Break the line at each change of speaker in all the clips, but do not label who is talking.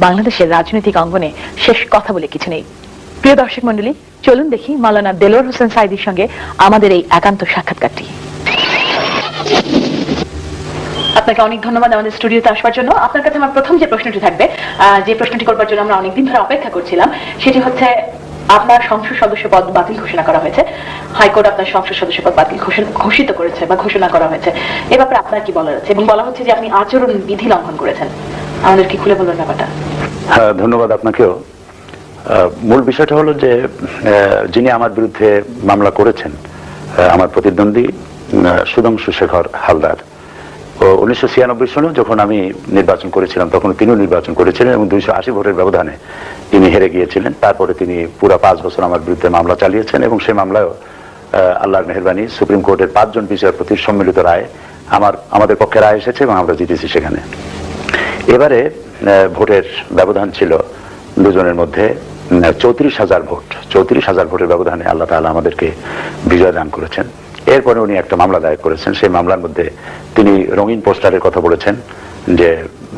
বাংলাদেশের রাজনৈতিক অঙ্গনে শেষ কথা বলে কিছু নেই। প্রিয় দর্শক মন্ডলী, চলুন দেখি মাওলানা দেলোয়ার হোসেন সাঈদীর সঙ্গে আমাদের এই একান্ত সাক্ষাৎকারটি। আপনাকে অনেক ধন্যবাদ আমাদের স্টুডিওতে আসবার জন্য। আপনার কাছে আমার প্রথম যে প্রশ্নটি থাকবে, যে প্রশ্নটি করবার জন্য আমরা অনেকদিন ধরে অপেক্ষা করছিলাম, সেটি হচ্ছে আপনার সংসদ সদস্য পদ বাতিল ঘোষণা করা হয়েছে। হাইকোর্ট আপনার সংসদ সদস্য পদ বাতিল ঘোষিত করেছে বা ঘোষণা করা হয়েছে। এ ব্যাপারে আপনার কি বলার আছে? এবং বলা হচ্ছে যে আপনি আচরণ বিধি লঙ্ঘন করেছেন। আমাদের কি খুলে বলবেন ব্যাপারটা?
হ্যাঁ, ধন্যবাদ আপনাকেও। মূল বিষয়টা হলো যে যিনি আমার বিরুদ্ধে মামলা করেছেন, আমার প্রতিদ্বন্দ্বী সুধাংশু শেখর হালদার, 1996 সনে যখন আমি নির্বাচন করেছিলাম তখন তিনিও নির্বাচন করেছিলেন এবং 280 ভোটের ব্যবধানে তিনি হেরে গিয়েছিলেন। তারপরে তিনি পুরো 5 বছর আমার বিরুদ্ধে মামলা চালিয়েছেন এবং সেই মামলায়ও আল্লাহর মেহেরবানি সুপ্রিম কোর্টের 5 জন বিচারপতির সম্মিলিত রায় আমাদের পক্ষে রায় এসেছে এবং আমরা জিতেছি সেখানে। এবারে ভোটের ব্যবধান ছিল দুজনের মধ্যে 34,000 ভোট। 34,000 ভোটের ব্যবধানে আল্লাহ তাআলা আমাদেরকে বিজয় দান করেছেন। এরপরে উনি একটা মামলা দায়ের করেছেন। সেই মামলার মধ্যে তিনি রঙিন পোস্টারের কথা বলেছেন,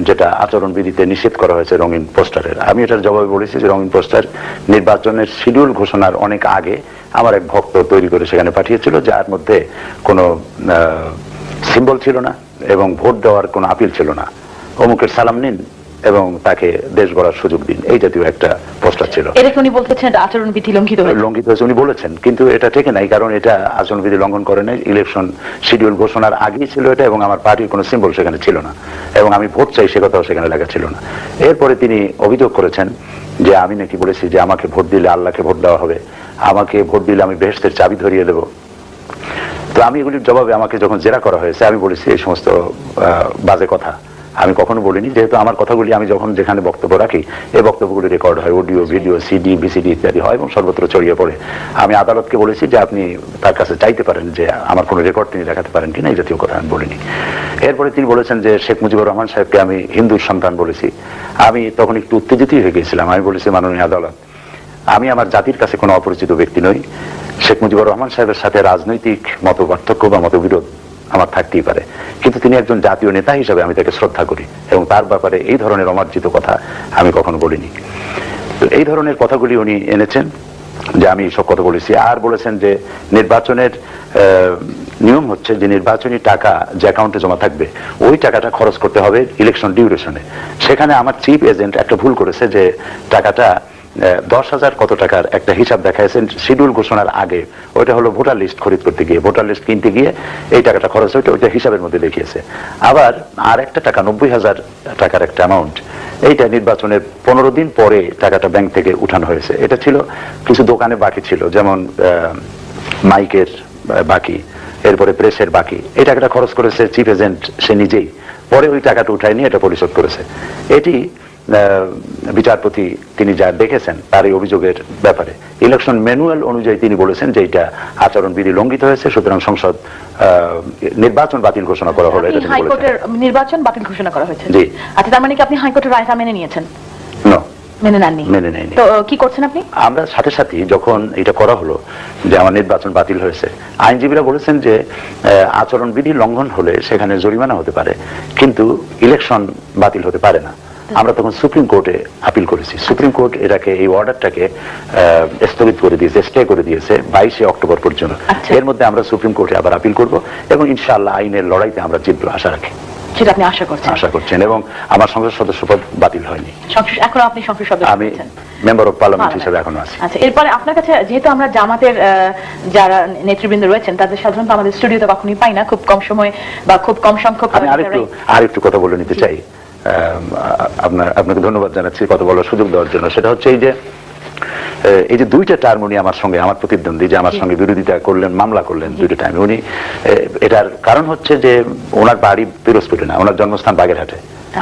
যেটা আচরণবিধিতে নিষেধ করা হয়েছে রঙিন পোস্টারের। আমি এটার জবাবে বলেছি যে রঙিন পোস্টার নির্বাচনের শিডিউল ঘোষণার অনেক আগে আমার এক ভক্ত তৈরি করে সেখানে পাঠিয়েছিল, যার মধ্যে কোনো সিম্বল ছিল না এবং ভোট দেওয়ার কোনো আপিল ছিল না। অমুকের সালাম নিন এবং তাকে দেশ গড়ার সুযোগ দিন, এই জাতীয় একটা পোস্টার ছিল।
এটা উনি বলতেছেন আচরণবিধি লঙ্ঘিত
হয়েছে উনি বলেছেন, কিন্তু এটা ঠিক নাই, কারণ এটা আচরণবিধি লঙ্ঘন করে নাই। ইলেকশন শিডিউল ঘোষণার আগেই ছিল এটা এবং আমার পার্টির কোনো সিম্বল সেখানে ছিল না এবং আমি ভোট চাই সে কথাও সেখানে লেখা ছিল না। এরপরে তিনি অভিযোগ করেছেন যে আমি নাকি বলেছি যে আমাকে ভোট দিলে আল্লাহকে ভোট দেওয়া হবে, আমাকে ভোট দিলে আমি বেহেশতের চাবি ধরিয়ে দেব। তো আমি এগুলির জবাবে আমাকে যখন জেরা করা হয়েছে আমি বলেছি এই সমস্ত বাজে কথা আমি কখনো বলিনি, যেহেতু আমার কথাগুলি আমি যখন যেখানে বক্তব্য রাখি এই বক্তব্যগুলি রেকর্ড হয়, অডিও, ভিডিও, সিডি, ভিসিডি ইত্যাদি হয় এবং সর্বত্র ছড়িয়ে পড়ে। আমি আদালতকে বলেছি যে আপনি তার কাছে চাইতে পারেন যে আমার কোনো রেকর্ড তিনি দেখাতে পারেন কিনা, এই জাতীয় কথা আমি বলিনি। এরপরে তিনি বলেছেন যে শেখ মুজিবুর রহমান সাহেবকে আমি হিন্দুর সন্তান বলেছি। আমি তখন একটু উত্তেজিতই হয়ে গিয়েছিলাম। আমি বলেছি, মাননীয় আদালত, আমি আমার জাতির কাছে কোনো অপরিচিত ব্যক্তি নই। শেখ মুজিবুর রহমান সাহেবের সাথে রাজনৈতিক মত পার্থক্য বা মতবিরোধ আমার থাকতেই পারে, কিন্তু তিনি একজন জাতীয় নেতা হিসেবে আমি তাকে শ্রদ্ধা করি এবং তার ব্যাপারে এই ধরনের অমার্জিত কথা আমি কখনো বলিনি। তো এই ধরনের কথাগুলি উনি এনেছেন যে আমি সব কথা বলেছি। আর বলেছেন যে নির্বাচনের নিয়ম হচ্ছে যে নির্বাচনী টাকা যে অ্যাকাউন্টে জমা থাকবে ওই টাকাটা খরচ করতে হবে ইলেকশন ডিউরেশনে। সেখানে আমার চিফ এজেন্ট একটা ভুল করেছে, যে টাকাটা 10,000 কত টাকার একটা হিসাব দেখাইছেন শিডিউল ঘোষণার আগে। ওইটা হলো ভোটার লিস্ট খরিদ করতে গিয়ে, ভোটার লিস্ট কিনতে গিয়ে এই টাকাটা খরচ হইতে ওইটা হিসাবের মধ্যে দেখিয়েছে। আবার আর একটা টাকা 90,000 টাকার একটা অ্যামাউন্ট, এইটা নির্বাচনের 15 দিন পরে টাকাটা ব্যাংক থেকে উঠানো হয়েছে। এটা ছিল কিছু দোকানে বাকি ছিল, যেমন মাইকের বাকি, এরপরে প্রেসের বাকি। এই টাকাটা খরচ করেছে চিফ এজেন্ট সে নিজেই, পরে ওই টাকাটা উঠায় নিয়ে এটা পরিশোধ করেছে। এটি বিচারপতি তিনি যা দেখেছেন তার এই অভিযোগের ব্যাপারে ইলেকশন ম্যানুয়াল অনুযায়ী তিনি বলেছেন যে এটা আচরণবিধি লঙ্ঘিত হয়েছে, সুতরাং সংসদ নির্বাচন বাতিল ঘোষণা করা হলো।
হাইকোর্টের নির্বাচন বাতিল ঘোষণা করা হয়েছে।
জি।
আচ্ছা, তার মানে কি আপনি হাইকোর্টের রায়টা মেনে নিয়েছেন?
না,
মেনে নেননি। তো কি করছেন আপনি? আমরা
সাথে সাথে যখন এটা করা হলো যে আমার নির্বাচন বাতিল হয়েছে, আইনজীবীরা বলেছেন যে আচরণবিধি লঙ্ঘন হলে সেখানে জরিমানা হতে পারে, কিন্তু ইলেকশন বাতিল হতে পারে না। আমরা তখন সুপ্রিম কোর্টে আপিল করেছি। সুপ্রিম কোর্ট এটাকে, এই অর্ডারটাকে স্থগিত করে দিয়েছে, স্টে করে দিয়েছে 22 অক্টোবর পর্যন্ত। এর মধ্যে আমরা সুপ্রিম কোর্টে আবার আপিল করব এবং ইনশাআল্লাহ আইনের লড়াইতে আমরা জিতবো আশা রাখি।
সেটা আপনি আশা করছেন? এবং
আমার সংসদ সদস্য পদ বাতিল হয়নি।
এখনো আপনি সংসদ সদস্য?
আমি মেম্বার অফ পার্লামেন্ট হিসেবে এখনো আছি।
আচ্ছা, এরপরে আপনার কাছে, যেহেতু আমরা জামাতের যারা নেতৃবৃন্দ রয়েছেন তাদের সাধারণত আমাদের স্টুডিওতে কখনোই পাই না, খুব কম সময় বা খুব কম সংখ্যক।
আমি আরেকটু কথা বলে নিতে চাই। আপনাকে ধন্যবাদ জানাচ্ছি কথা বলার সুযোগ দেওয়ার জন্য। সেটা হচ্ছে এই যে 2টা টার্ম উনি আমার সঙ্গে, আমার প্রতিদ্বন্দ্বী যে আমার সঙ্গে বিরোধিতা করলেন, মামলা করলেন 2টা টাইমে, উনি এটার কারণ হচ্ছে যে ওনার বাড়ি পিরোজপুরে না, ওনার জন্মস্থান বাগেরহাটে,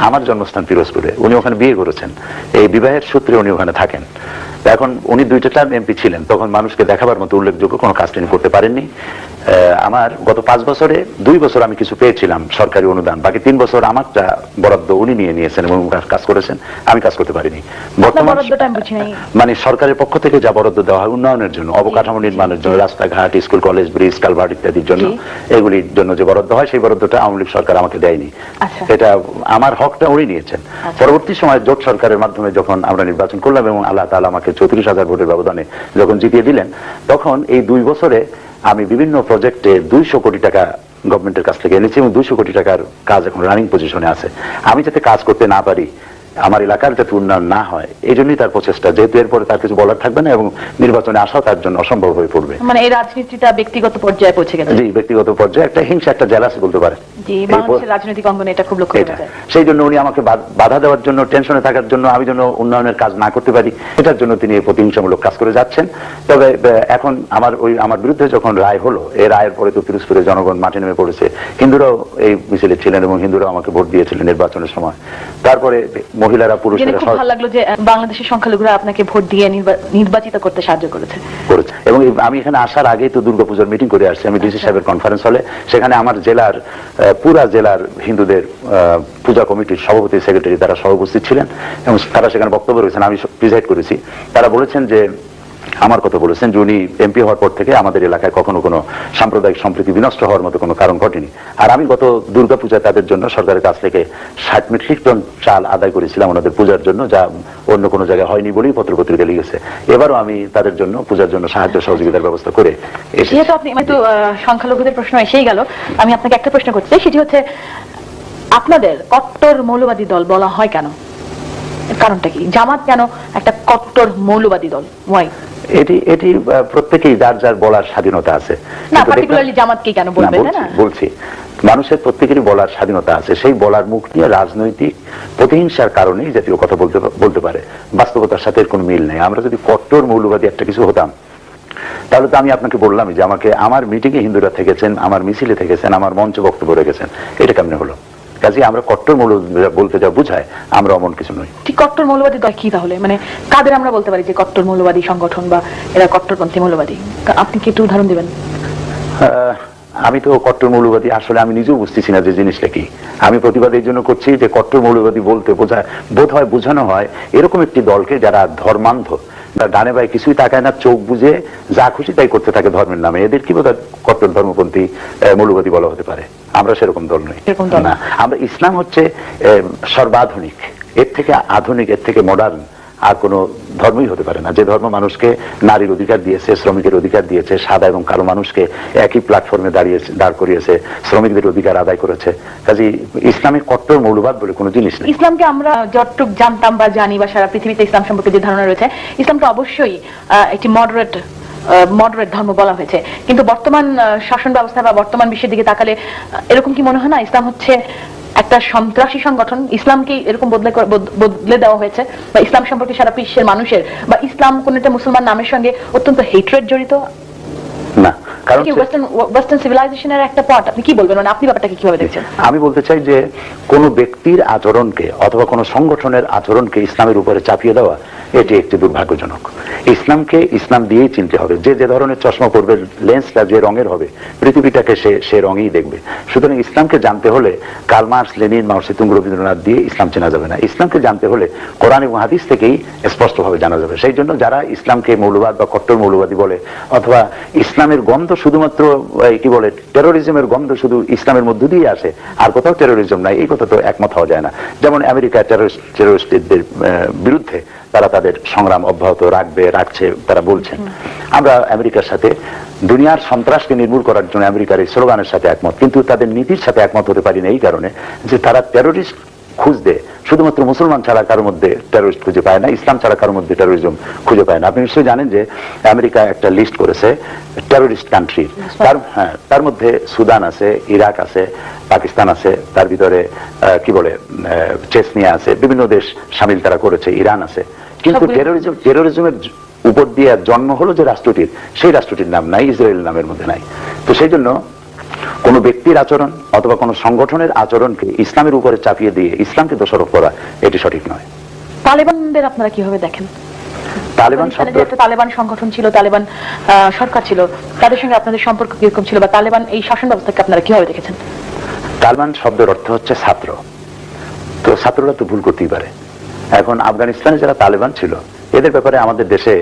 আমার জন্মস্থান পিরোজপুরে। উনি ওখানে বিয়ে করেছেন, এই বিবাহের সূত্রে উনি ওখানে থাকেন। এখন উনি 2টা টার্ম এমপি ছিলেন, তখন মানুষকে দেখাবার মতো উল্লেখযোগ্য কোনো কাজ তিনি করতে পারেননি। আমার গত 5 বছরে 2 বছর আমি কিছু পেয়েছিলাম সরকারি অনুদান, বাকি 3 বছর আমারটা বরাদ্দ উনি নিয়ে নিয়েছেন এবং কাজ করেছেন, আমি কাজ করতে পারিনি। মানে সরকারের পক্ষ থেকে যা বরাদ্দ দেওয়া হয় উন্নয়নের জন্য, অবকাঠামো নির্মাণের জন্য, রাস্তাঘাট, স্কুল, কলেজ, ব্রিজ, কালভার্ট ইত্যাদির জন্য, এগুলির জন্য যে বরাদ্দ হয় সেই বরাদ্দটা আওয়ামী লীগ সরকার আমাকে দেয়নি। এটা আমার হকটা উনি নিয়েছেন। পরবর্তী সময় জোট সরকারের মাধ্যমে যখন আমরা নির্বাচন করলাম এবং আল্লাহ তাআলা আমাকে 34,000 ভোটের ব্যবধানে যখন জিতিয়ে দিলেন, তখন এই 2 বছরে আমি বিভিন্ন প্রজেক্টে 200 কোটি টাকা গভর্নমেন্টের কাছ থেকে এনেছি এবং 200 কোটি টাকার কাজ এখন রানিং পজিশনে আছে। আমি যাতে কাজ করতে না পারি, আমার এলাকার যাতে উন্নয়ন না হয়, এই জন্যই তার প্রচেষ্টা। যেহেতু এরপরে তার কিছু বলার থাকবে না এবং নির্বাচনে আসাও তার জন্য অসম্ভব হয়ে পড়বে।
মানে এই রাজনীতিটা ব্যক্তিগত পর্যায়ে পৌঁছে গেছে।
জি, ব্যক্তিগত পর্যায়ে একটা হিংসা, একটা জেলাসি বলতে পারে।
জি, বাংলাদেশের রাজনৈতিক অঙ্গনে এটা খুব লক্ষ্য করা যায়।
সেই জন্য উনি আমাকে বাধা দেওয়ার জন্য, টেনশনে থাকার জন্য, আমি যেন উন্নয়নের কাজ না করতে পারি, এটার জন্য তিনি এই প্রতিহিংসামূলক কাজ করে যাচ্ছেন। তবে এখন আমার বিরুদ্ধে যখন রায় হলো, এই রায়ের পরে তো পিরোজপুরে জনগণ মাঠে নেমে পড়েছে। হিন্দুরাও এই মিছিলে ছিলেন এবং হিন্দুরাও আমাকে ভোট দিয়েছিলেন নির্বাচনের সময়। তারপরে মহিলারা, পুরুষেরা,
খুব ভালো লাগলো যে বাংলাদেশের সংখ্যালঘুরা আপনাকে ভোট দিয়ে নির্বাচিত করতে সাহায্য করেছে।
এবং আমি এখানে আসার আগেই তো দুর্গাপূজার মিটিং করে আসছি আমি ডিসি সাহেবের কনফারেন্স হলে। সেখানে আমার জেলার পুরা জেলার হিন্দুদের পূজা কমিটির সভাপতি, সেক্রেটারি তারা সহ উপস্থিত ছিলেন এবং তারা সেখানে বক্তব্য রেখেছেন, আমি প্রিজাইড করেছি। তারা বলেছেন যে, আমার কথা বলেছেন যে উনি এমপি হওয়ার পর থেকে আমাদের এলাকায় কখনো কোনো সাম্প্রদায়িক সম্প্রীতি বিনষ্ট হওয়ার মতো কোনো কারণ ঘটেনি। আর আমি গত দুর্গাপূজায় তাদের জন্য সরকারের কাছ থেকে 60 মেট্রিক টন চাল আদায় করেছিলাম ওনাদের পূজার জন্য, যা অন্য কোনো জায়গায় হয়নি বলেই পত্রপত্রিকা লিখেছে। এবারও আমি তাদের জন্য পূজার জন্য সাহায্য সহযোগিতার ব্যবস্থা করে এসেছি।
যেহেতু আপনি সংখ্যালঘুদের প্রশ্ন এসেই গেল, আমি আপনাকে একটা প্রশ্ন করতে চাই, সেটি হচ্ছে আপনাদের কট্টর মৌলবাদী দল বলা হয় কেন? কারণটা কি? জামাত কেন একটা কট্টর মৌলবাদী দল? ওয়াই?
এটি প্রত্যেকেই যার যার বলার স্বাধীনতা আছে।
না, পার্টিকুলারলি জামাতকে কেন বলবেন না?
বলছি, মানুষের প্রত্যেকেরই বলার স্বাধীনতা আছে। সেই বলার মুখ নিয়ে রাজনৈতিক প্রতিহিংসার কারণেই জাতীয় কথা বলতে পারে, বাস্তবতার সাথে এর কোনো মিল নেই। আমরা যদি কট্টর মৌলবাদী একটা কিছু হতাম, তাহলে তো আমি আপনাকে বললামই যে আমাকে আমার মিটিংয়ে হিন্দুরা থেকেছেন, আমার মিছিলে থেকেছেন, আমার মঞ্চে বক্তব্য রেখেছেন। এটা কেমনে হলো? কাজে আমরা কট্টর মৌলবাদী বলতে যা বুঝায়, আমরা অমন কিছু নই।
ঠিক কট্টর মৌলবাদী দল কি তাহলে? মানে কাদের আমরা বলতে পারি যে কট্টর মৌলবাদী সংগঠন বা এরা কট্টরপন্থী মৌলবাদী? আপনি কি একটু উদাহরণ দিবেন?
আমি তো কট্টর মৌলবাদী আসলে আমি নিজেও বুঝতেছি না যে জিনিসটা কি। আমি প্রতিবাদ এই জন্য করছি যে কট্টর মৌলবাদী বলতে বোঝানো হয় এরকম একটি দলকে যারা ধর্মান্ধ, ডানে বাই কিছুই তাকায় না, চোখ বুঝে যা খুশি তাই করতে থাকে ধর্মের নামে। এদের কি বোধহয় কট্টর ধর্মপন্থী মৌলবাদী বলা হতে পারে? আমরা সেরকম দল নই। না, আমরা ইসলাম হচ্ছে সর্বাধুনিক, এর থেকে আধুনিক, এর থেকে মডার্ন আর কোন ধর্মই হতে পারে না। যে ধর্ম মানুষকে নারীর অধিকার দিয়েছে, শ্রমিকের অধিকার দিয়েছে, সাদা এবং কালো মানুষকে একই প্ল্যাটফর্মে দাঁড় করিয়েছে, শ্রমিকদের অধিকার আদায় করেছে। কাজে ইসলামে কট্টর মৌলবাদ বলে কোনো জিনিস নেই।
ইসলামকে আমরা যতটুক জানতাম বা জানি বা সারা পৃথিবীতে ইসলাম সম্পর্কে যে ধারণা রয়েছে, ইসলামকে অবশ্যই একটি মডারেট ধর্ম বলা হয়েছে। কিন্তু বর্তমান শাসন ব্যবস্থা বা বর্তমান বিশ্বের দিকে তাকালে এরকম কি মনে হয় না ইসলাম হচ্ছে একটা সন্ত্রাসী সংগঠন? ইসলামকে এরকম বদলে দেওয়া হয়েছে, বা ইসলাম সম্পর্কে সারা বিশ্বের মানুষের বা ইসলাম কোন একটা মুসলমান নামের সঙ্গে অত্যন্ত হেট্রেড জড়িত
না? কারণ
ওয়েস্টার্ন সিভিলাইজেশনের একটা পার্ট। আপনি কি বলবেন? আপনি ব্যাপারটাকে কিভাবে দেখছেন?
আমি বলতে চাই যে কোন ব্যক্তির আচরণকে অথবা কোন সংগঠনের আচরণকে ইসলামের উপরে চাপিয়ে দেওয়া এটি একটি দুর্ভাগ্যজনক। ইসলামকে ইসলাম দিয়েই চিনতে হবে। যে ধরনের চশমা পরবে, লেন্সটা যে রঙের হবে, পৃথিবীটাকে সে রঙেই দেখবে। সুতরাং ইসলামকে জানতে হলে কার্ল মার্কস, লেনিন, মাও সেতুং, রবীন্দ্রনাথ দিয়ে ইসলাম চেনা যাবে না। ইসলামকে জানতে হলে কোরআন এবং হাদিস থেকেই স্পষ্টভাবে জানা যাবে। সেই জন্য যারা ইসলামকে মৌলবাদ বা কট্টর মৌলবাদী বলে, অথবা ইসলামের গন্ধ শুধুমাত্র কি বলে, টেরোরিজমের গন্ধ শুধু ইসলামের মধ্য দিয়ে আসে, আর কোথাও টেরোরিজম নাই, এই কথা তো একমত হওয়া যায় না। যেমন আমেরিকা টেরোরিস্টদের বিরুদ্ধে তারা তাদের সংগ্রাম অব্যাহত রাখছে, তারা বলছেন। আমরা আমেরিকার সাথে দুনিয়ার সন্ত্রাসকে নির্মূল করার জন্য আমেরিকার এই স্লোগানের সাথে একমত, কিন্তু তাদের নীতির সাথে একমত হতে পারি না এই কারণে যে তারা টেরোরিস্ট খুঁজতে শুধুমাত্র মুসলমান ছাড়া কারোর মধ্যে টেরোরিস্ট খুঁজে পায় না, ইসলাম ছাড়া কারোর মধ্যে টেরোরিজম খুঁজে পায় না। আপনি নিশ্চয়ই জানেন যে আমেরিকা একটা লিস্ট করেছে টেরোরিস্ট কান্ট্রি। তার মধ্যে সুদান আছে, ইরাক আছে, পাকিস্তান আছে, তার ভিতরে কি বলে চেচনিয়া আছে, বিভিন্ন দেশ সামিল তারা করেছে, ইরান আছে। কিন্তু টেরোরিজমের উপর দিয়ে জন্ম হলো যে রাষ্ট্রটির, সেই রাষ্ট্রটির নাম নাই, ইসরায়েল নামের মধ্যে নাই। তো সেই জন্য কোন ব্যক্তির আচরণ অথবা কোন সংগঠনের আচরণকে ইসলামের উপরে চাপিয়ে দিয়ে ইসলামকে দোষারোপ করা এটি সঠিক নয়।
তালেবানদের আপনারা কিভাবে দেখেন?
তালেবান
আফগানিস্তানে যে একটা তালেবান সংগঠন ছিল, তালেবান সরকার ছিল, তাদের সঙ্গে আপনাদের সম্পর্ক কিরকম ছিল, বা তালেবান এই শাসন ব্যবস্থাকে আপনারা কিভাবে দেখেছেন?
তালেবান শব্দের অর্থ হচ্ছে ছাত্র, তো ছাত্ররা তো ভুল করতেই পারে। এখন আফগানিস্তানে যারা তালেবান ছিল এদের ব্যাপারে আমাদের দেশে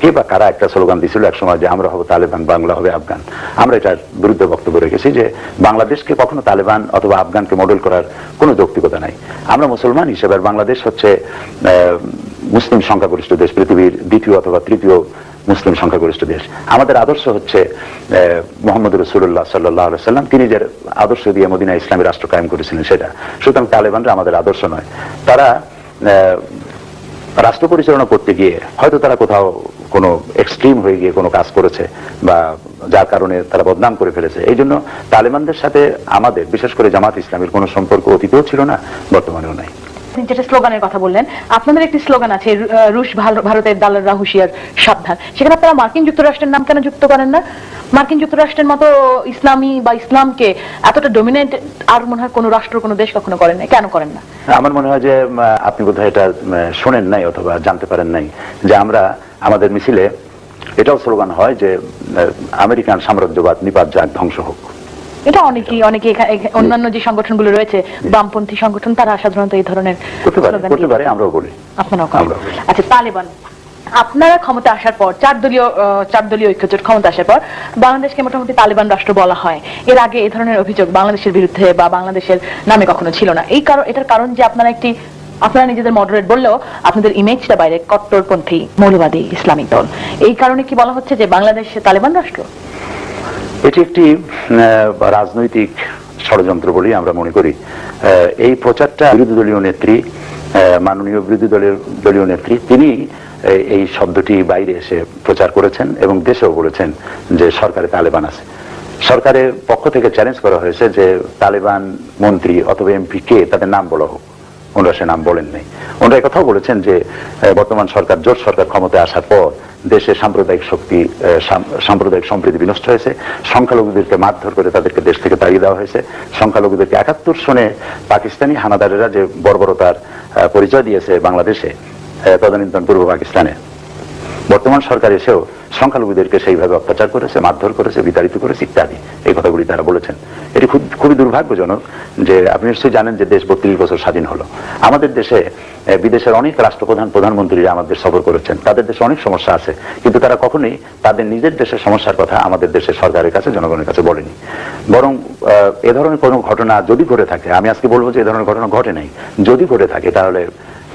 কে বা কারা একটা স্লোগান দিয়েছিল একসময় যে আমরা হব তালেবান, বাংলা হবে আফগান। আমরা এটার বিরুদ্ধে বক্তব্য রেখেছি যে বাংলাদেশকে কখনো তালেবান অথবা আফগানকে মডেল করার কোনো যৌক্তিকতা নাই। আমরা মুসলমান হিসেবে, বাংলাদেশ হচ্ছে মুসলিম সংখ্যাগরিষ্ঠ দেশ, পৃথিবীর দ্বিতীয় অথবা তৃতীয় মুসলিম সংখ্যাগরিষ্ঠ দেশ। আমাদের আদর্শ হচ্ছে মোহাম্মদ রাসূলুল্লাহ সাল্লাল্লাহু আলাইহি সাল্লাম, তিনি যে আদর্শ দিয়ে মদিনা ইসলামী রাষ্ট্র কায়েম করেছিলেন সেটা। সুতরাং তালেবানরা আমাদের আদর্শ নয়। তারা রাষ্ট্র পরিচালনা করতে গিয়ে হয়তো তারা কোথাও কোনো এক্সট্রিম হয়ে গিয়ে কোনো কাজ করেছে বা যার কারণে তারা বদনাম করে ফেলেছে। এই জন্য তালেবানদের সাথে আমাদের, বিশেষ করে জামাত ইসলামের কোনো সম্পর্ক অতীতেও ছিল না, বর্তমানেও নাই।
যেটা স্লোগানের কথা বললেন, আপনাদের একটি স্লোগান আছে, রুশ ভারতের দালালরা হুঁশিয়ার সাবধান। সেখানে আপনারা মার্কিন যুক্তরাষ্ট্রের নাম কেন যুক্ত করেন না? মার্কিন যুক্তরাষ্ট্রের মতো ইসলামী বা ইসলামকে এতটা ডমিনেন্ট আর মনে হয় কোন রাষ্ট্র, কোন দেশ কখনো করেন না, কেন করেন না?
আমার মনে হয় যে আপনি বোধহয় এটা শোনেন নাই অথবা জানতে পারেন নাই যে আমরা আমাদের মিছিলে এটাও স্লোগান হয় যে আমেরিকান সাম্রাজ্যবাদ নিপাত যাক, ধ্বংস হোক।
এটা অনেকে অন্যান্য যে সংগঠনগুলো রয়েছে, বামপন্থী সংগঠন, তারা সাধারণত এই ধরনের
করতে পারে, আমরাও বলি।
আপনারাও করেন। আচ্ছা, তালেবান আপনারা ক্ষমতা আসার পর, চার দলীয় ঐক্যজোট ক্ষমতা আসার পর বাংলাদেশকে মোটামুটি তালেবান রাষ্ট্র বলা হয়। এর আগে এই ধরনের অভিযোগ বাংলাদেশের বিরুদ্ধে বা বাংলাদেশের নামে কখনো ছিল না। এটার কারণ যে আপনারা নিজেদের মডারেট বললেও আপনাদের ইমেজটা বাইরে কট্টরপন্থী মৌলবাদী ইসলামিক দল। এই কারণে কি বলা হচ্ছে যে বাংলাদেশ তালেবান রাষ্ট্র?
এটি একটি রাজনৈতিক ষড়যন্ত্র বলেই আমরা মনে করি। এই প্রচারটা বিরোধী দলীয় নেত্রী, মাননীয় বিরোধী দলীয় নেত্রী, তিনি এই শব্দটি বাইরে এসে প্রচার করেছেন এবং দেশেও বলেছেন যে সরকারে তালেবান আছে। সরকারের পক্ষ থেকে চ্যালেঞ্জ করা হয়েছে যে তালেবান মন্ত্রী অথবা এমপি কে, তাদের নাম বলা হোক। ওনারা সে নাম বলেন নাই। ওনারা কথাও বলেছেন যে বর্তমান সরকার, জোট সরকার ক্ষমতায় আসার পর দেশে সাম্প্রদায়িক সাম্প্রদায়িক সম্প্রীতি বিনষ্ট হয়েছে, সংখ্যালঘুদেরকে মারধর করে তাদেরকে দেশ থেকে তাড়িয়ে দেওয়া হয়েছে, সংখ্যালঘুদেরকে ৭১ সনে পাকিস্তানি হানাদারেরা যে বর্বরতার পরিচয় দিয়েছে বাংলাদেশে, তদানীন্তন পূর্ব পাকিস্তানে, বর্তমান সরকার এসেও সংখ্যালঘুদেরকে সেইভাবে অত্যাচার করেছে, মারধর করেছে, বিতাড়িত করেছে ইত্যাদি, এই কথাগুলি তারা বলেছেন। এটি খুবই দুর্ভাগ্যজনক যে আপনি নিশ্চয়ই জানেন যে দেশ ৩২ বছর স্বাধীন হলো। আমাদের দেশে বিদেশের অনেক রাষ্ট্রপ্রধান, প্রধানমন্ত্রীরা আমাদের সফর করেছেন। তাদের দেশে অনেক সমস্যা আছে, কিন্তু তারা কখনোই তাদের নিজের দেশের সমস্যার কথা আমাদের দেশের সরকারের কাছে, জনগণের কাছে বলেনি। বরং এ ধরনের কোনো ঘটনা যদি ঘটে থাকে, আমি আজকে বলবো যে এ ধরনের ঘটনা ঘটে নাই, যদি ঘটে থাকে তাহলে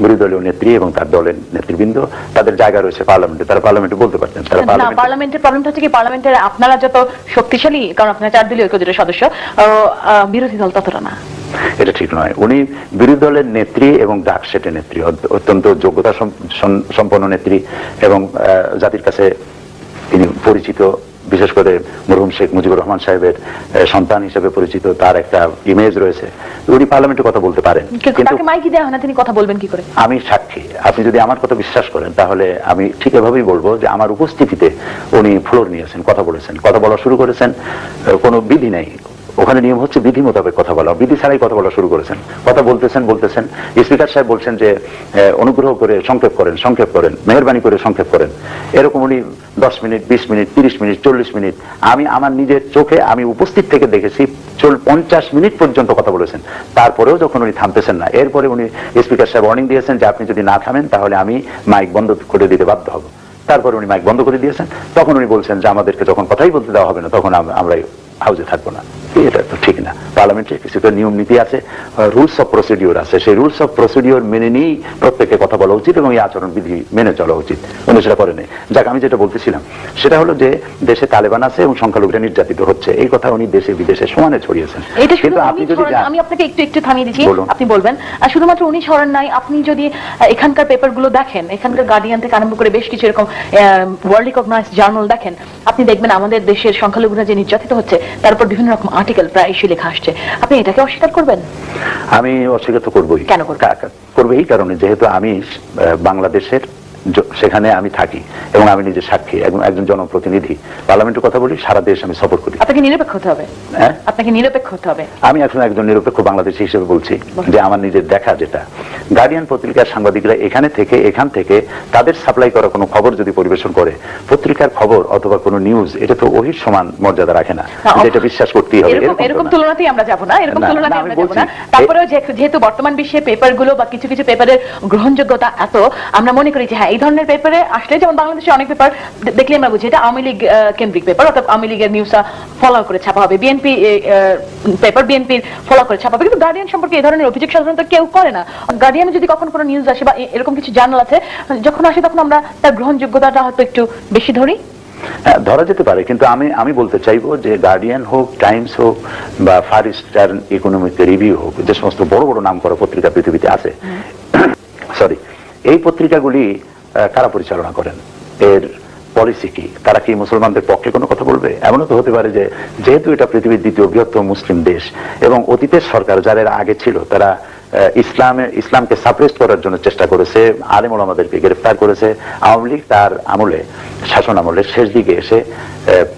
বিরোধী দলীয় নেত্রী এবং তার দলের নেতৃবৃন্দ, তাদের জায়গা রয়েছে পার্লামেন্টে, তারা পার্লামেন্টে বলতে পারতেন।
পার্লামেন্টের প্রবলেমটা হচ্ছে কি, পার্লামেন্টের আপনারা যত শক্তিশালী, কারণ আপনারা ৪ দলীয় ঐক্যজোটের সদস্য, বিরোধী দল ততটা না।
এটা ঠিক নয়। উনি বিরোধী দলের নেত্রী এবং ডাকসেটের নেত্রী, অত্যন্ত যোগ্যতা সম্পন্ন নেত্রী এবং জাতির কাছে তিনি পরিচিত। বিশেষ করে মরহুম শেখ মুজিবুর রহমান সাহেবের সন্তান হিসেবে পরিচিত, তার একটা ইমেজ রয়েছে। উনি পার্লামেন্টে কথা বলতে পারেন,
কিন্তু মাইকি দেওয়া হয় না, তিনি কথা বলবেন কি করে?
আমি সাক্ষী। আপনি যদি আমার কথা বিশ্বাস করেন তাহলে আমি ঠিক এভাবেই বলবো যে আমার উপস্থিতিতে উনি ফ্লোর নিয়েছেন, কথা বলেছেন, কথা বলা শুরু করেছেন। কোনো বিধি নেই, ওখানে নিয়ম হচ্ছে বিধি মোতাবেক কথা বলা, বিধি ছাড়াই কথা বলা শুরু করেছেন। কথা বলতেছেন, স্পিকার সাহেব বলছেন যে অনুগ্রহ করে সংক্ষেপ করেন, মেহরবানি করে সংক্ষেপ করেন। এরকম উনি 10 মিনিট, 20 মিনিট, 30 মিনিট, 40 মিনিট, আমি আমার নিজের চোখে আমি উপস্থিত থেকে দেখেছি 50 মিনিট পর্যন্ত কথা বলেছেন। তারপরেও যখন উনি থামতেছেন না, এরপরে উনি স্পিকার সাহেব ওয়ার্নিং দিয়েছেন যে আপনি যদি না থামেন তাহলে আমি মাইক বন্ধ করে দিতে বাধ্য হব। তারপরে উনি মাইক বন্ধ করে দিয়েছেন। তখন উনি বলছেন যে আমাদেরকে যখন কথাই বলতে দেওয়া হবে না তখন আমরা হাউসে থাকবো না। এটা তো ঠিক না। পার্লামেন্টে কিছু তো নিয়ম নীতি আছে, রুলস অফ প্রসিডিওর আছে। সেই রুলস অফ প্রসিডিওর মেনে নিয়েই প্রত্যেককে কথা বলা উচিত এবং এই আচরণ বিধি মেনে চলা উচিত। উনি সেটা করেন। যাক, আমি যেটা বলতেছিলাম সেটা হলো যে দেশে তালেবান আছে এবং সংখ্যালঘুরা নির্যাতিত হচ্ছে, এই কথা উনি দেশে বিদেশে সমানে ছড়িয়েছেন।
কিন্তু আপনি যদি, আমি আপনাকে একটু থামিয়ে দিচ্ছি, আপনি বলবেন। শুধুমাত্র উনি ছড়ান নাই, আপনি যদি এখানকার পেপারগুলো দেখেন, এখানকার গার্ডিয়ান থেকে আরম্ভ করে বেশ কিছু এরকম ওয়ার্ল্ড রিকগনাইজড জার্নাল দেখেন, আপনি দেখবেন আমাদের দেশের সংখ্যালঘুরা যে নির্যাতিত হচ্ছে তার উপর বিভিন্ন রকম আর্টিকেল প্রায় এসে লেখা আসছে। আপনি এটাকে অস্বীকার করবেন?
আমি অস্বীকার তো করবোই।
কেন করবেন?
করবো এই কারণে, যেহেতু আমি বাংলাদেশের সেখানে আমি থাকি এবং আমি নিজে সাক্ষী এবং একজন জনপ্রতিনিধি, পার্লামেন্টের কথা বলি, সারা দেশ আমি সফর করি।
আপনাকে নিরপেক্ষ হতে হবে।
হ্যাঁ,
আপনাকে নিরপেক্ষ হতে হবে।
আমি এখন একজন নিরপেক্ষ বাংলাদেশী হিসেবে বলছি যে আমার নিজের দেখা যেটা, গার্ডিয়ান পত্রিকার সাংবাদিকরা এখান থেকে তাদের সাপ্লাই করা কোনো খবর যদি পরিবেশন করে, পত্রিকার খবর অথবা কোনো নিউজ, এটা তো ওহির সমান মর্যাদা রাখে না, যেটা বিশ্বাস করতেই হবে।
এরকম তুলনাতেই আমরা যাব না, এরকম
না,
তুলনাতেই
না,
আমরা
আমি
যাব
বলছি,
না। তারপরেও যেহেতু বর্তমান বিশ্বে পেপারগুলো বা কিছু কিছু পেপারের গ্রহণযোগ্যতা এত, আমরা মনে করি যে হ্যাঁ এই ধরনের পেপারে আসলে, যেমন বাংলাদেশে অনেক পেপার দেখলে আমরা বুঝি এটা আওয়ামী লীগ কেন্দ্রিক পেপার, অর্থাৎ আওয়ামী লীগের নিউজটা ফলো করে ছাপা হবে, বিএনপি পেপার বিএনপির ফলো করে ছাপা হবে। কিন্তু গার্ডিয়ান সম্পর্কে এই ধরনের অভিযোগ সাধারণত কেউ করে না। গার্ডিয়ানে যদি কখন কোনো নিউজ আসে বা এরকম কিছু জার্নাল আছে, যখন আসে তখন আমরা তার গ্রহণযোগ্যতাটা হয়তো একটু বেশি ধরি।
ধরা যেতে পারে, কিন্তু আমি বলতে চাইবো যে গার্ডিয়ান হোক, টাইমস হোক বা ফার ইস্টার্ন ইকোনমিক রিভিউ হোক, যে সমস্ত বড় বড় নাম করা পত্রিকা পৃথিবীতে আছে, সরি, এই পত্রিকাগুলি কারা পরিচালনা করেন, এর পলিসি কি, তারা কি মুসলমানদের পক্ষে কোনো কথা বলবে? এমনও তো হতে পারে যে যেহেতু এটা পৃথিবীর দ্বিতীয় বৃহত্তম মুসলিম দেশ এবং অতীতের সরকার যারা আগে ছিল তারা ইসলামকে সাপ্রেস করার জন্য চেষ্টা করেছে, আলেম ওলামাদেরকে গ্রেফতার করেছে। আওয়ামী লীগ তার আমলে, শাসন আমলের শেষ দিকে এসে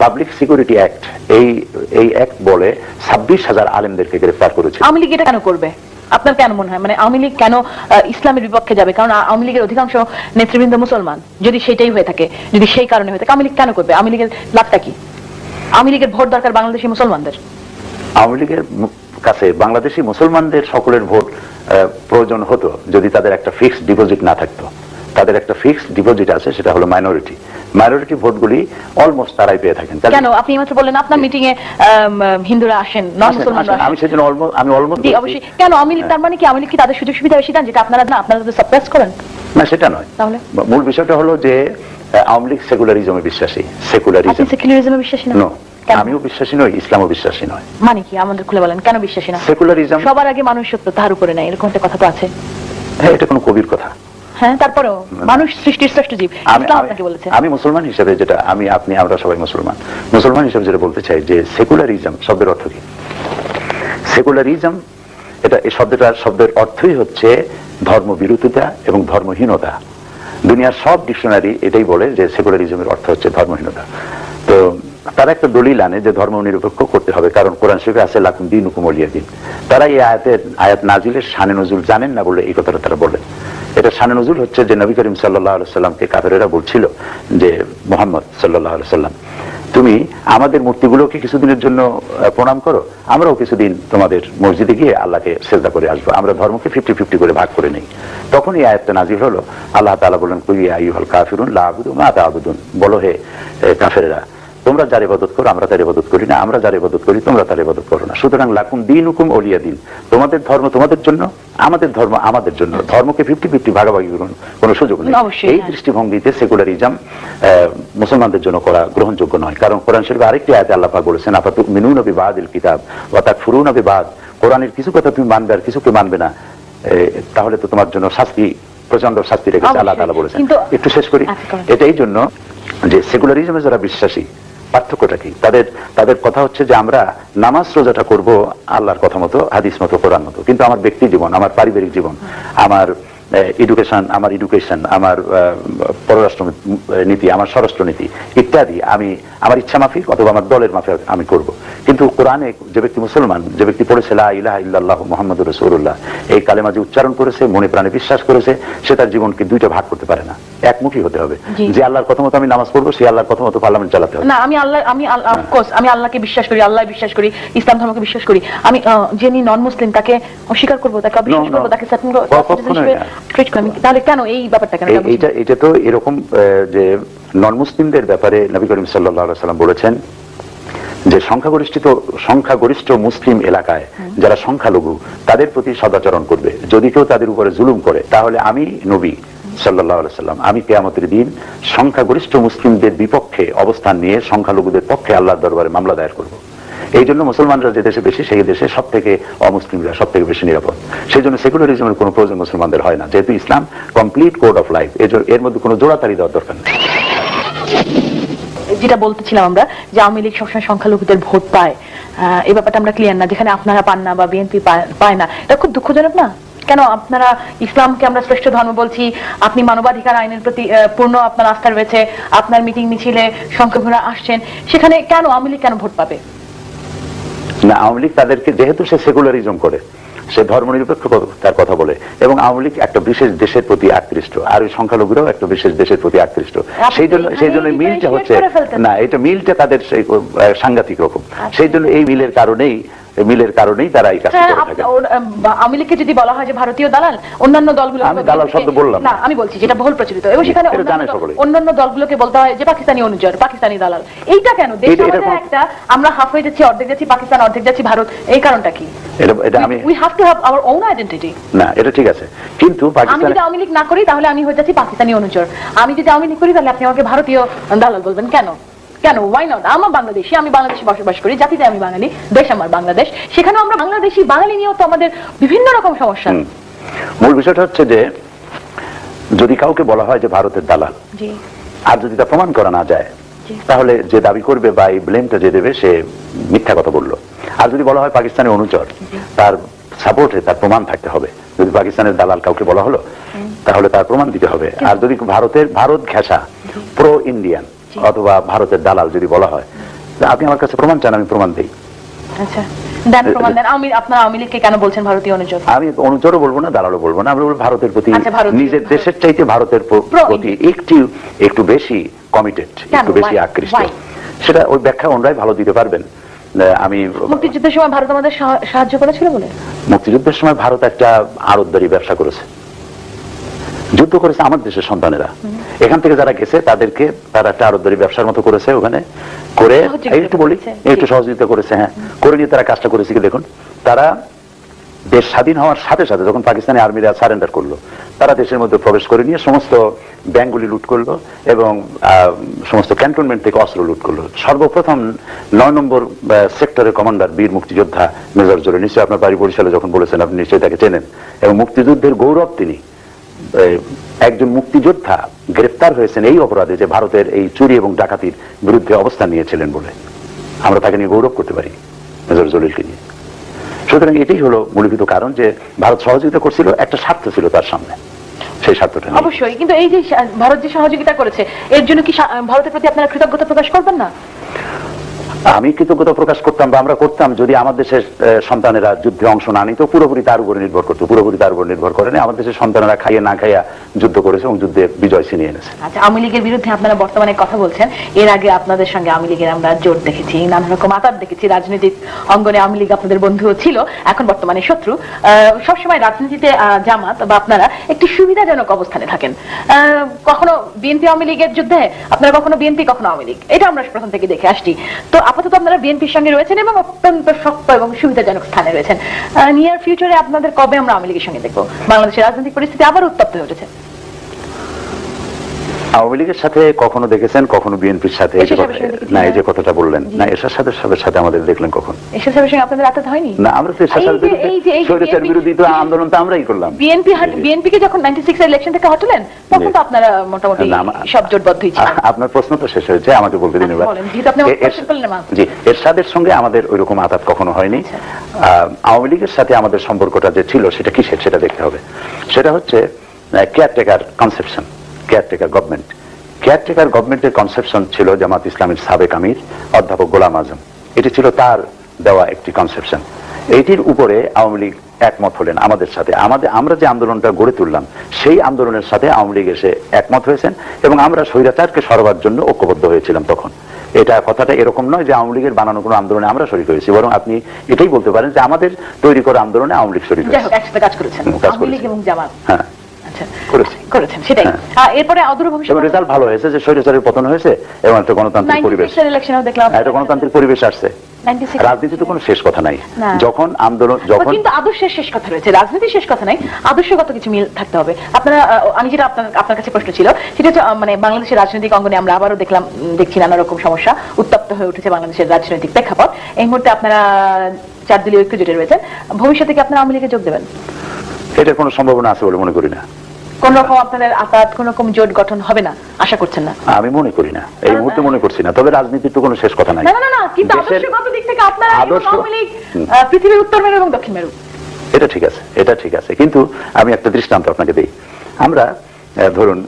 পাবলিক সিকিউরিটি অ্যাক্ট, এই অ্যাক্ট বলে 26,000 আলেমদেরকে গ্রেফতার করেছে।
আওয়ামী লীগ এটা কেন করবে? আপনার কেন মনে হয়, মানে আওয়ামী লীগ কেন ইসলামের বিপক্ষে যাবে? কারণ আওয়ামী লীগের অধিকাংশ নেতৃবৃন্দ মুসলমান। যদি সেটাই হয়ে থাকে, যদি সেই কারণে হয়ে থাকে, আওয়ামী লীগ কেন করবে? আওয়ামী লীগের লাভটা কি? আওয়ামী লীগের ভোট দরকার বাংলাদেশি মুসলমানদের।
আওয়ামী লীগের কাছে বাংলাদেশি মুসলমানদের সকলের ভোট প্রয়োজন হতো যদি তাদের একটা ফিক্সড ডিপোজিট না থাকতো। তাদের একটা ফিক্সড ডিপোজিট আছে, সেটা হলো মাইনরিটি ভোটগুলি অলমোস্ট তারাই পেয়ে থাকেন।
কেন আপনি মাত্র বললেন আপনার মিটিং এ হিন্দুরা আসেন, নন মুসলমানরা আসেন।
আমি সেজন্য আমি অলমোস্ট
অবশ্যই। কেন আওয়ামী লীগ, তার মানে কি আওয়ামী লীগ কি তাদের সুযোগ সুবিধা বেশি দেন যেটা আপনারা না, আপনারা তো সাপ্রেস করেন?
না, সেটা নয়।
তাহলে
মূল বিষয়টা হলো যে আওয়ামী লীগ সেকুলারিজমে বিশ্বাসী।
সেকুলারিজমে বিশ্বাসী না?
আমিও বিশ্বাসী নই, ইসলামও বিশ্বাসী নয়।
মানে কি আমাদের খুলে বলেন, কেন বিশ্বাসী না?
সেকুলারিজম
সবার আগে মানুষ সত্য, তার উপরে নাই, এরকম একটা কথা তো আছে।
হ্যাঁ, এটা কোনো কবির কথা।
হ্যাঁ, তারপরেও মানুষ সৃষ্টির শ্রেষ্ঠ জীব, ইসলাম আপনাকে বলেছে। আমি
মুসলমান হিসেবে যেটা, আমরা সবাই মুসলমান হিসেবে যেটা বলতে চাই যে সেকুলারিজম শব্দের অর্থ কি? সেকুলারিজম এই শব্দের অর্থই হচ্ছে ধর্মবিরোধিতা এবং ধর্মহীনতা। দুনিয়ার সব ডিকশনারি এটাই বলে যে সেকুলারিজমের অর্থ হচ্ছে ধর্মহীনতা। তো তারা একটা দলিল আনে যে ধর্ম নিরপেক্ষ করতে হবে, কারণ কোরআন শরীফে আছে লাকুম দীনুকুম ওয়ালিয়া দীন। তারা এই আয়াত নাজিলের শানে নজুল জানেন না বলে এই কথাটা তারা বলেন। এটা শানে নজুল হচ্ছে যে নবী করিম সাল্লাল্লাহু আলাইহি সাল্লামকে কাফেরেরা বলছিল যে মুহাম্মদ সাল্লাল্লাহু আলাইহি সাল্লাম, তুমি আমাদের মূর্তিগুলোকে কিছুদিনের জন্য প্রণাম করো, আমরাও কিছুদিন তোমাদের মসজিদে গিয়ে আল্লাহকে সেজদা করে আসবো, আমরা ধর্মকে 50-50 করে ভাগ করে নেই। তখন এই আয়াতটা নাজিল হলো। আল্লাহ তাআলা বলেন, কুল ইয়া আইয়ুহাল কাফিরুন লা আ'বুদু মা তা'বুদুন, বলো হে কাফেরেরা, তোমরা যার ইবাদত করো আমরা তার ইবাদত করি না, আমরা যার ইবাদত করি তোমরা তার ইবাদত করো না। সুতরাং লাকুম দীনুকুম ওয়ালিয়া দীন, তোমাদের ধর্ম তোমাদের জন্য, আমাদের ধর্ম আমাদের জন্য। ধর্মকে 50-50 ভাগাভাগি করুন কোনো সুযোগ নেই। এই দৃষ্টিভঙ্গিতে সেকুলারিজম মুসলমানদের জন্য করা গ্রহণযোগ্য নয়। কারণ কোরআন শরীফে আরেকটি আয়াতে আল্লাহ পাক বলেছেন, আফাতুমিনুনা বিবাদিল কিতাব ওয়া তাকফুরুনা বিবাদ, কোরআনের কিছু কথা তুমি মানবে আর কিছুকে মানবে না, তাহলে তো তোমার জন্য শাস্তি, প্রচন্ড শাস্তি রেখেছে আল্লাহ তাআলা বলেছেন। একটু শেষ করি। এটা এই জন্য যে সেকুলারিজমে যারা বিশ্বাসী, পার্থক্যটা কি? তাদের কথা হচ্ছে যে আমরা নামাজ রোজাটা করব আল্লাহর কথা মতো, হাদিস মতো, কোরআন মতো, কিন্তু আমার ব্যক্তি জীবন, আমার পারিবারিক জীবন, আমার এডুকেশন, আমার পররাষ্ট্র নীতি, আমার স্বরাষ্ট্র নীতি ইত্যাদি আমি আমার ইচ্ছা মাফিক অথবা আমার দলের মাফিক আমি করব। কিন্তু কোরআনে যে ব্যক্তি মুসলমান, যে ব্যক্তি পড়েছে লা ইলাহা ইল্লাল্লাহু মুহাম্মাদুর রাসূলুল্লাহ, এই কালেমা যে উচ্চারণ করেছে, মনে প্রাণে বিশ্বাস করেছে, সে তার জীবনকে দুইটা ভাগ করতে পারে না, একমুখী হতে হবে। যে আল্লাহর কথা মতো আমি নামাজ পড়বো, সে আল্লাহর কথা মতো পার্লামেন্ট চালাতে হবে।
না, আমি আল্লাহকে বিশ্বাস করি, আল্লাহ বিশ্বাস করি, ইসলাম ধর্মকে বিশ্বাস করি। আমি যিনি নন মুসলিম তাকে অস্বীকার করবো, তাকে অবিশ্বাস করবো, তাকে তাহলে কেন এই ব্যাপারটা কেন?
এটা তো এরকম যে নন মুসলিমদের ব্যাপারে নবী করিম সাল্লাল্লাহু আলাইহি ওয়াসাল্লাম বলেছেন যে সংখ্যাগরিষ্ঠ মুসলিম এলাকায় যারা সংখ্যালঘু তাদের প্রতি সদাচরণ করবে। যদি কেউ তাদের উপরে জুলুম করে, তাহলে আমি নবী সাল্লাল্লাহু আলাইহি ওয়াসাল্লাম আমি কিয়ামতের দিন সংখ্যাগরিষ্ঠ মুসলিমদের বিপক্ষে অবস্থান নিয়ে সংখ্যালঘুদের পক্ষে আল্লাহর দরবারে মামলা দায়ের করব। এই জন্য মুসলমানরা যে দেশে বেশি, সেই দেশে সব থেকে অমুসলিমরা সব থেকে বেশি নিরাপদ। সেই জন্য সেকুলারিজমের কোনো প্রয়োজন মুসলমানদের হয় না, যেহেতু ইসলাম কমপ্লিট কোড অফ লাইফ, এর মধ্যে কোনো জোড়াতাড়ি দেওয়ার দরকার নেই।
যেটা বলতেছিলাম আমরা, যে আওয়ামী লীগ সবসময় সংখ্যালঘুদের ভোট পায়, এই ব্যাপারটা আমরা ক্লিয়ার না, যেখানে আপনারা পান না বা বিএনপি পায় না, এটা খুব দুঃখজনক না? কেন আপনারা ইসলামকে আমরা শ্রেষ্ঠ ধর্ম বলছি, আপনি মানবাধিকার আইনের প্রতি পূর্ণ আপনার আস্থা রয়েছে, আপনার মিটিং মিছিলে সংখ্যাগুলো আসছেন, সেখানে কেন আওয়ামী লীগ কেন ভোট পাবে?
না, আওয়ামী লীগ তাদেরকে, যেহেতু সে সেকুলারিজম করে, সে ধর্মনিরপেক্ষতার কথা বলে, এবং আওয়ামী লীগ একটা বিশেষ দেশের প্রতি আকৃষ্ট, আর ওই সংখ্যালঘুরাও একটা বিশেষ দেশের প্রতি আকৃষ্ট। সেই জন্য মিলটা হচ্ছে না, এটা মিলটা তাদের সাংঘাতিক রকম। সেই জন্য এই মিলের কারণেই তারা এই কাজটা করে থাকে।
আওয়ামী লীগকে যদি বলা হয় যে ভারতীয় দালাল, অন্যান্য দলগুলো,
আমি দালাল শব্দ বললাম
না, আমি বলছি যেটা বহুল প্রচলিত, এবং সেখানে অন্যান্য দলগুলোকে বলতে হয় যে পাকিস্তানি অনুচর, পাকিস্তানি দালাল। এইটা কেন? দেশ আমাদের একটা, আমরা হাফ হয়ে যাচ্ছি, অর্ধেক যাচ্ছি পাকিস্তান, অর্ধেক যাচ্ছি ভারত, এই কারণটা কি? We have to have our own identity.
না, এটা ঠিক আছে, কিন্তু
আমি যদি আওয়ামী লীগ না করি তাহলে আমি হয়ে যাচ্ছি পাকিস্তানি অনুচর, আমি যদি আওয়ামী লীগ করি তাহলে আপনি আমাকে ভারতীয় দালাল বলবেন কেন? কেন? Why not? আমার বাংলাদেশি, আমি বাংলাদেশে বসবাস করি, জাতিতে আমি বাঙালি, দেশ আমার বাংলাদেশ, সেখানেও আমরা বাংলাদেশি বাঙালি নিয়েও তো আমাদের বিভিন্ন রকম সমস্যা।
মূল বিষয়টা হচ্ছে যে যদি কাউকে বলা হয় যে ভারতের দালাল, আর যদি তা প্রমাণ করা না যায়, তাহলে যে দাবি করবে বা এই ব্লেমটা যে দেবে সে মিথ্যা কথা বললো। আর যদি বলা হয় পাকিস্তানের অনুচর, তার সাপোর্টে তার প্রমাণ থাকতে হবে। যদি পাকিস্তানের দালাল কাউকে বলা হলো, তাহলে তার প্রমাণ দিতে হবে। আর যদি ভারত ঘেঁষা প্রো ইন্ডিয়ান অথবা ভারতের দালাল যদি বলা হয়, আপনি আমার কাছে প্রমাণ চান, আমি প্রমাণ দিই।
আচ্ছা, দেন প্রমাণ দেন। আপনারা আওয়ামী লীগকে কেন বলছেন ভারতীয় অনুচর?
আমি অনুচরও বলবো না, দালালও বলবো না, আমি বলবো ভারতের প্রতি, নিজের দেশের চাইতে ভারতের প্রতি একটু বেশি কমিটেড, একটু বেশি আকৃষ্ট। সেটা ওই ব্যাখ্যা ওনারাই ভালো দিতে পারবেন। আমি
মুক্তিযুদ্ধের সময় ভারত আমাদের সাহায্য করেছিল বলে,
মুক্তিযুদ্ধের সময় ভারত একটা আড়তদারি ব্যবসা করেছে, যুদ্ধ করেছে আমার দেশের সন্তানেরা। এখান থেকে যারা গেছে তাদেরকে তারা একটা আড়তদারি ব্যবসার মতো করেছে, ওখানে করে একটু বলি একটু সহযোগিতা করেছে। হ্যাঁ, করে নিয়ে তারা কাজটা করেছে কি দেখুন, তারা দেশ স্বাধীন হওয়ার সাথে সাথে যখন পাকিস্তানি আর্মিরা সারেন্ডার করলো, তারা দেশের মধ্যে প্রবেশ করে নিয়ে সমস্ত ব্যাংকগুলি লুট করলো এবং সমস্ত ক্যান্টনমেন্ট থেকে অস্ত্র লুট করলো। সর্বপ্রথম 9 নম্বর সেক্টরের কমান্ডার বীর মুক্তিযোদ্ধা মেজর জোরে, নিশ্চয়ই আপনার বাড়ি বরিশালে যখন বলেছেন আপনি নিশ্চয়ই তাকে চেনেন, এবং মুক্তিযুদ্ধের গৌরব তিনি। একজন মুক্তিযোদ্ধা গ্রেফতার হয়েছেন এই অপরাধে যে ভারতের এই চুরি এবং ডাকাতির বিরুদ্ধে অবস্থান নিয়েছিলেন বলে আমরা তাকে নিয়ে গৌরব করতে পারি, মেজর জলিলকে নিয়ে। সুতরাং এটাই হলো মূলীভূত কারণ যে ভারত সহযোগিতা করছিল, একটা স্বার্থ ছিল তার সামনে, সেই স্বার্থটা
অবশ্যই। কিন্তু এই যে ভারত যে সহযোগিতা করেছে, এর জন্য কি ভারতের প্রতি আপনারা কৃতজ্ঞতা প্রকাশ করবেন না?
আমি কৃতজ্ঞতা প্রকাশ করতাম বা আমরা করতাম যদি আমার দেশের সন্তানেরা যুদ্ধে অংশ না নিত, পুরোপুরি তার উপরে নির্ভর করতো। পুরোপুরি তার উপর নির্ভর করে না, আমার দেশের সন্তানেরা খাইয়ে না খাইয়া যুদ্ধ করেছে এবং যুদ্ধে বিজয় ছিনিয়ে এনেছে।
আচ্ছা, আওয়ামী লীগের বিরুদ্ধে আপনারা বর্তমানে কথা বলছেন, এর আগে আপনাদের সঙ্গে আওয়ামী লীগের আমরা জোট দেখেছি, নানা রকম আতাত দেখেছি, রাজনৈতিক অঙ্গনে আওয়ামী লীগ আপনাদের বন্ধুও ছিল, এখন বর্তমানে শত্রু। সবসময় রাজনীতিতে জামাত বা আপনারা একটি সুবিধাজনক অবস্থানে থাকেন। কখনো বিএনপি আওয়ামী লীগের যুদ্ধে আপনারা কখনো বিএনপি, কখনো আওয়ামী লীগ, এটা আমরা প্রথম থেকে দেখে আসছি। তো আপাতত আপনারা বিএনপির সঙ্গে রয়েছেন এবং অত্যন্ত শক্ত এবং সুবিধাজনক স্থানে রয়েছেন। নিয়ার ফিউচারে আপনাদের কবে আমরা আওয়ামী লীগের সঙ্গে দেখবো? বাংলাদেশের রাজনৈতিক পরিস্থিতি আবার উত্তপ্ত হয়ে উঠেছে।
আওয়ামী লীগের সাথে কখনো দেখেছেন, কখনো বিএনপির সাথে, না এই যে কথাটা বললেন, না এরশাদ সাহেবের সাথে আমাদের দেখলেন কখন?
এরশাদ সাহেবের সঙ্গে আপনাদের আতাত হয়নি?
না, আমরা তো এরশাদ সাহেবের বিরোধী তো আন্দোলন তো আমরাই করলাম।
বিএনপি কে যখন 96 এর ইলেকশন থেকে হটলেন, তখন তো আপনারা মোটামুটি সব জোটবদ্ধই ছিলেন।
আপনার প্রশ্ন তো শেষ হয়েছে, আমাকে বলতে দিন এবার।
জি,
এরশাদের সঙ্গে আমাদের ওইরকম আতাত কখনো হয়নি। আওয়ামী লীগের সাথে আমাদের সম্পর্কটা যে ছিল সেটা কিসের, সেটা দেখতে হবে। সেটা হচ্ছে caretaker conception, caretaker government. Caretaker গভর্নমেন্টের কনসেপশন ছিল জামাত ইসলামের সাবেক আমির অধ্যাপক গোলাম আজম, এটি ছিল তার দেওয়া একটি কনসেপশন। এইটির উপরে আওয়ামী লীগ একমত হলেন আমাদের সাথে। আমরা যে আন্দোলনটা গড়ে তুললাম সেই আন্দোলনের সাথে আওয়ামী লীগ এসে একমত হয়েছেন এবং আমরা স্বৈরাচারকে সরাবার জন্য ঐক্যবদ্ধ হয়েছিলাম তখন। এটা কথাটা এরকম নয় যে আওয়ামী লীগের বানানো কোনো আন্দোলনে আমরা শরীক হয়েছি, বরং আপনি এটাই বলতে পারেন যে আমাদের তৈরি করা আন্দোলনে আওয়ামী লীগ শরীক হয়েছে।
একসাথে কাজ করেছেন আওয়ামী লীগ এবং জামাত।
হ্যাঁ,
করেছেন, সেটাই। এরপরে অদূর ভবিষ্যতে
রেজাল্ট ভালো হয়েছে যে স্বৈরাচারের পতন হয়েছে এবং একটা গণতান্ত্রিক পরিবেশ, একটা গণতান্ত্রিক পরিবেশ আসছে। রাজনীতিতে কোনো শেষ কথা নাই, যখন আন্দোলন, যখন
কিন্তু আদর্শের শেষ কথা রয়েছে, রাজনীতির শেষ কথা নাই, আদর্শগত কিছু মিল থাকতে হবে। আপনারা, আমি যেটা আপনার কাছে প্রশ্ন ছিল সেটা হচ্ছে মানে বাংলাদেশের রাজনৈতিক অঙ্গনে আমরা আবারও দেখছি নানা রকম সমস্যা, উত্তপ্ত হয়ে উঠেছে বাংলাদেশের রাজনৈতিক প্রেক্ষাপট। এই মুহূর্তে আপনারা 4 দলীয় ঐক্য জোটে রয়েছেন, ভবিষ্যতে কি আপনারা আওয়ামী লীগে যোগ দেবেন?
এটার কোনো সম্ভাবনা আছে বলে মনে করি না।
কোন রকম আপনাদের আতাত, কোন রকম জোট গঠন হবে না আশা করছেন না?
আমি মনে করি না, এই মুহূর্তে মনে করছি না। তবে রাজনীতির তো কোনো শেষ কথা নাই।
না, কিন্তু আদর্শগত দিক থেকে আপনারা আওয়ামী লীগ পৃথিবীর উত্তর মেরু এবং দক্ষিণ মেরু,
এটা ঠিক আছে, এটা ঠিক আছে, কিন্তু আমি একটা দৃষ্টান্ত আপনাকে দিই। আমরা ধরুন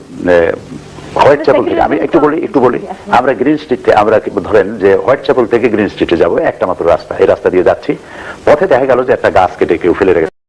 হোয়াইট চ্যাপেল থেকে, আমি একটু বলি, আমরা গ্রিন স্ট্রিটে, আমরা ধরেন যে হোয়াইট চ্যাপেল থেকে গ্রিন স্ট্রিটে যাবো, একটা মাত্র রাস্তা, এই রাস্তা দিয়ে যাচ্ছি, পথে দেখা গেল যে একটা গাছ কেটে কেউ ফেলে রেখেছে।